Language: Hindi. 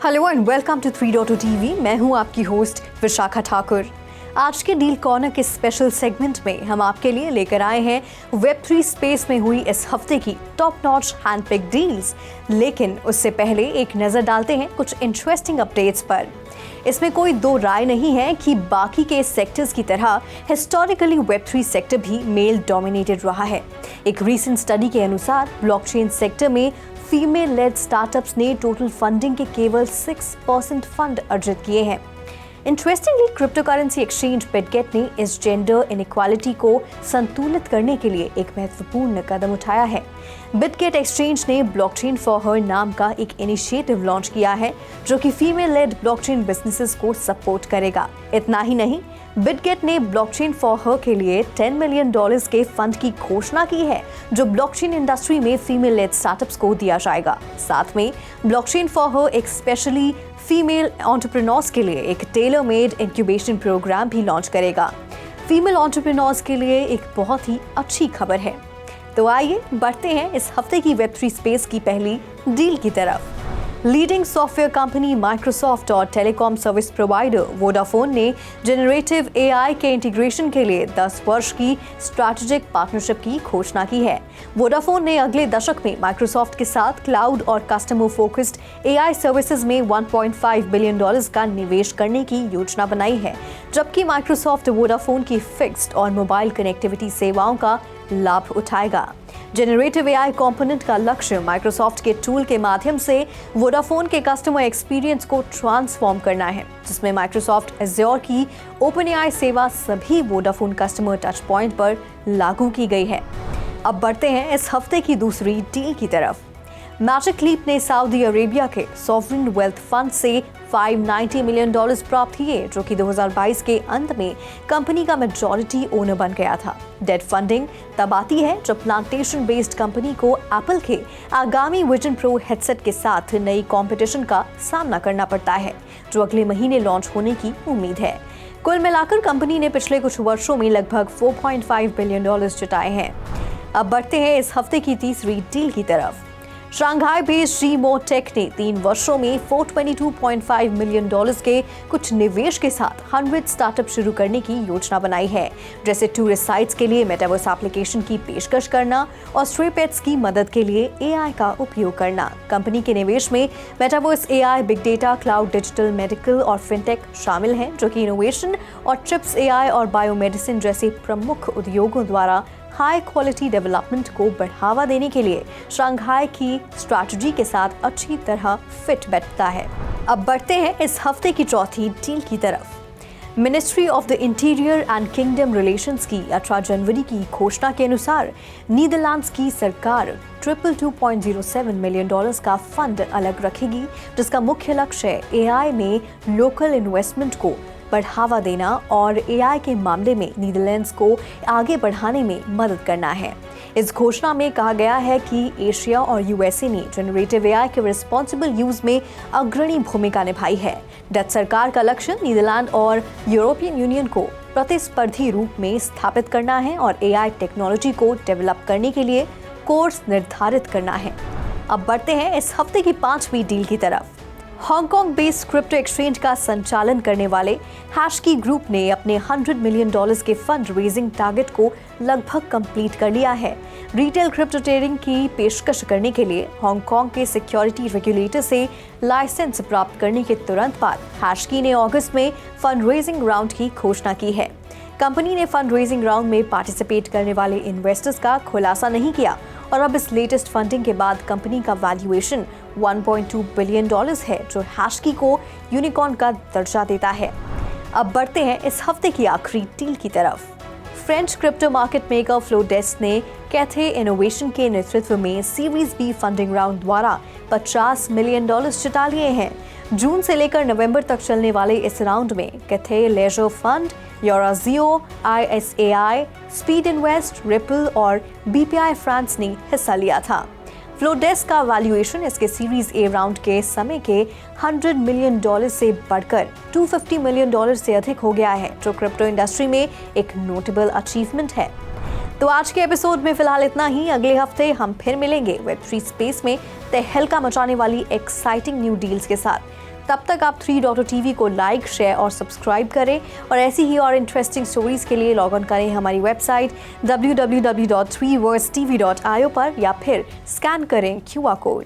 Hello and welcome to 3.0 TV. मैं हूं आपकी होस्ट विशाखा ठाकुर। आज के डील कॉर्नर के स्पेशल सेगमेंट में हम आपके लिए लेकर आए हैं वेब3 स्पेस में हुई इस हफ्ते की टॉप नॉच हैंडपिक डील्स। लेकिन उससे पहले एक नजर डालते हैं कुछ इंटरेस्टिंग अपडेट्स पर। इसमें कोई दो राय नहीं है कि बाकी के सेक्टर्स की तरह हिस्टोरिकली वेब3 सेक्टर भी मेल डोमिनेटेड रहा है। एक रीसेंट स्टडी के अनुसार ब्लॉकचेन सेक्टर में फीमेल लेड स्टार्टअप्स ने टोटल फंडिंग के केवल 6% फंड अर्जित किए हैं। Interestingly crypto currency exchange Bitget ने इस जेंडर इनइक्वालिटी को संतुलित करने के लिए एक महत्वपूर्ण कदम उठाया है। बिटगेट एक्सचेंज ने ब्लॉकचेन फॉर हर नाम का एक इनिशिएटिव लॉन्च किया है जो कि फीमेल लेड ब्लॉकचेन बिजनेसेस को सपोर्ट करेगा। इतना ही नहीं, बिटगेट ने ब्लॉकचेन फॉर हर के लिए $10 मिलियन के फंड की घोषणा की है जो ब्लॉकचेन इंडस्ट्री में फीमेल लेड स्टार्टअप्स को दिया जाएगा। साथ में ब्लॉकचेन फॉर हर एक स्पेशली फीमेल एंटरप्रेन्योर्स के लिए एक टेलर मेड इंक्यूबेशन प्रोग्राम भी लॉन्च करेगा। फीमेल एंटरप्रेन्योर्स के लिए एक बहुत ही अच्छी खबर है। तो आइए बढ़ते हैं इस हफ्ते की वेब3 स्पेस की पहली डील की तरफ। लीडिंग सॉफ्टवेयर कंपनी माइक्रोसॉफ्ट और टेलीकॉम सर्विस प्रोवाइडर वोडाफोन ने जनरेटिव एआई के इंटीग्रेशन के लिए 10 वर्ष की स्ट्रैटेजिक पार्टनरशिप की घोषणा की है। वोडाफोन ने अगले दशक में माइक्रोसॉफ्ट के साथ क्लाउड और कस्टमर फोकस्ड एआई सर्विसेज में $1.5 बिलियन का निवेश करने की योजना बनाई है, जबकि माइक्रोसॉफ्ट वोडाफोन की फिक्स्ड और मोबाइल कनेक्टिविटी सेवाओं का लाभ उठाएगा। जनरेटिव एआई कंपोनेंट का लक्ष्य माइक्रोसॉफ्ट के टूल के माध्यम से वोडाफोन के कस्टमर एक्सपीरियंस को ट्रांसफॉर्म करना है, जिसमें माइक्रोसॉफ्ट एज़्योर की ओपन एआई सेवा सभी वोडाफोन कस्टमर टच पॉइंट पर लागू की गई है। अब बढ़ते हैं इस हफ्ते की दूसरी डील की तरफ। मैजिक लीप ने सऊदी अरेबिया के सॉवरेन वेल्थ फंड से $590 मिलियन प्राप्त किए, जो कि 2022 के अंत में कंपनी का मेजॉरिटी ओनर बन गया था। डेट फंडिंग तब आती है जब प्लांटेशन बेस्ड कंपनी को एप्पल के आगामी विजन प्रो हेडसेट के साथ नई कंपटीशन का सामना करना पड़ता है, जो अगले महीने लॉन्च होने की उम्मीद है। कुल मिलाकर कंपनी ने पिछले कुछ वर्षों में लगभग $4.5 बिलियन जुटाए हैं। अब बढ़ते हैं इस हफ्ते की तीसरी डील की तरफ। शंघाई बेस्ड जीमो टेक ने 3 वर्षों में $422.5 मिलियन के कुछ निवेश के साथ 100 स्टार्टअप शुरू करने की योजना बनाई है, जैसे टूरिस्ट साइट्स के लिए मेटावर्स एप्लीकेशन की पेशकश करना और स्ट्रे पेट्स की मदद के लिए एआई का उपयोग करना। कंपनी के निवेश में metaverse AI, big data, cloud, digital, medical और फिनटेक शामिल हैं, जो कि इनोवेशन और चिप्स एआई और बायोमेडिसिन जैसे प्रमुख उद्योगों द्वारा हाई क्वालिटी डेवलपमेंट को बढ़ावा देने के लिए शंघाई की स्ट्रैटेजी के साथ अच्छी तरह फिट बैठता है। अब बढ़ते हैं इस हफ्ते की चौथी डील की तरफ। Ministry of the interior and kingdom relations की 18 जनवरी की घोषणा के अनुसार नीदरलैंड्स की सरकार $222.07 मिलियन का फंड अलग रखेगी, जिसका मुख्य लक्ष्य एआई में लोकल इन्वेस्टमेंट को बढ़ावा देना और एआई के मामले में नीदरलैंड्स को आगे बढ़ाने में मदद करना है। इस घोषणा में कहा गया है कि एशिया और यूएसए ने जनरेटिव एआई के रिस्पॉन्सिबल यूज में अग्रणी भूमिका निभाई है। डच सरकार का लक्ष्य नीदरलैंड और यूरोपियन यूनियन को प्रतिस्पर्धी रूप में स्थापित करना है और एआई टेक्नोलॉजी को डेवलप करने के लिए कोर्स निर्धारित करना है। अब बढ़ते हैं इस हफ्ते की पांचवी डील की तरफ। हांगकांग बेस्ड क्रिप्टो एक्सचेंज का संचालन करने वाले हैशकी ग्रुप ने अपने $100 मिलियन के फंड रेजिंग टारगेट को लगभग कंप्लीट कर लिया है। रिटेल क्रिप्टो ट्रेडिंग की पेशकश करने के लिए हांगकांग के सिक्योरिटी रेगुलेटर से लाइसेंस प्राप्त करने के तुरंत बाद हैशकी ने अगस्त में फंड रेजिंग राउंड की घोषणा की है। कंपनी ने फंड रेजिंग राउंड में पार्टिसिपेट करने वाले इन्वेस्टर्स का खुलासा नहीं किया और अब इस लेटेस्ट फंडिंग के बाद कंपनी का वैल्यूएशन $1.2 बिलियन है, जो हैशकी को यूनिकॉर्न का दर्जा देता है। अब बढ़ते हैं इस हफ्ते की आखिरी डील की तरफ। फ्रेंच क्रिप्टो मार्केट मेकर फ्लोडेस्क ने कैथे इनोवेशन के नेतृत्व में सीरीज बी फंडिंग राउंड द्वारा $50 मिलियन जुटा लिए हैं। जून से लेकर नवंबर तक चलने वाले इस राउंड में Cathay ledger fund, Eurazeo, ISAI, Speedinvest, Ripple और BPI फ्रांस ने हिस्सा लिया था। फ्लोडेस्क का वैल्यूएशन इसके सीरीज ए राउंड के समय के $100 मिलियन से बढ़कर $250 मिलियन से अधिक हो गया है, जो क्रिप्टो इंडस्ट्री में एक नोटेबल अचीवमेंट है। तो आज के एपिसोड में फिलहाल इतना ही। अगले हफ्ते हम फिर मिलेंगे वेब3 स्पेस में तहलका मचाने वाली एक्साइटिंग न्यू डील्स के साथ। तब तक आप 3.2 को लाइक, शेयर और सब्सक्राइब करें और ऐसी ही और इंटरेस्टिंग स्टोरीज के लिए लॉग ऑन करें हमारी वेबसाइट www.3worstv.io पर या फिर स्कैन करें QR कोड।